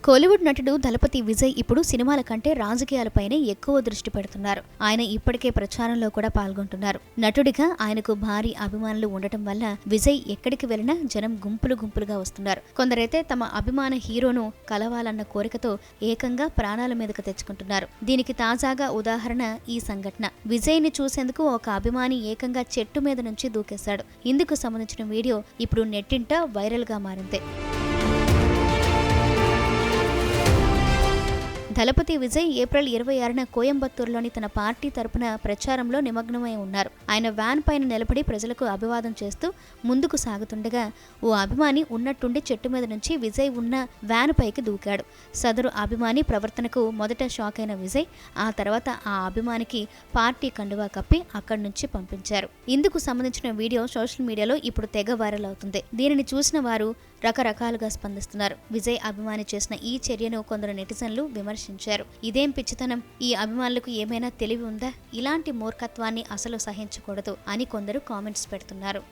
కోలీవుడ్ నటుడు దళపతి విజయ్ ఇప్పుడు సినిమాల కంటే రాజకీయాలపైనే ఎక్కువ దృష్టి పెడుతున్నారు. ఆయన ఇప్పటికే ప్రచారంలో కూడా పాల్గొంటున్నారు. నటుడిగా ఆయనకు భారీ అభిమానులు ఉండటం వల్ల విజయ్ ఎక్కడికి వెళ్లినా జనం గుంపులుగా వస్తున్నారు. కొందరైతే తమ అభిమాన హీరోను కలవాలన్న కోరికతో ఏకంగా ప్రాణాల మీదకు తెచ్చుకుంటున్నారు. దీనికి తాజాగా ఉదాహరణ ఈ సంఘటన. విజయ్ ని చూసేందుకు ఒక అభిమాని ఏకంగా చెట్టు మీద నుంచి దూకేశాడు. ఇందుకు సంబంధించిన వీడియో ఇప్పుడు నెట్టింట వైరల్ గా మారింది. దళపతి విజయ్ ఏప్రిల్ 26న కోయంబత్తూరులోని తన పార్టీ తరపున ప్రచారంలో నిమగ్నమై ఉన్నారు. ఆయన వ్యాన్ పైన నిలబడి ప్రజలకు అభివాదం చేస్తూ ముందుకు సాగుతుండగా ఓ అభిమాని ఉన్నట్టుండి చెట్టు మీద నుంచి విజయ్ ఉన్న వ్యాన్ పైకి దూకాడు. సదరు అభిమాని ప్రవర్తనకు మొదట షాక్ అయిన విజయ్ ఆ తర్వాత ఆ అభిమానికి పార్టీ కండువా కప్పి అక్కడి నుంచి పంపించారు. ఇందుకు సంబంధించిన వీడియో సోషల్ మీడియాలో ఇప్పుడు తెగ వైరల్ అవుతుంది. దీనిని చూసిన వారు రకరకాలుగా స్పందిస్తున్నారు. విజయ్ అభిమాని చేసిన ఈ చర్యను కొందరు నెటిజన్లు విమర్శించారు. ఇదేం పిచ్చితనం, ఈ అభిమానులకు ఏమైనా తెలివి ఉందా, ఇలాంటి మూర్ఖత్వాన్ని అసలు సహించకూడదు అని కొందరు కామెంట్స్ పెడుతున్నారు.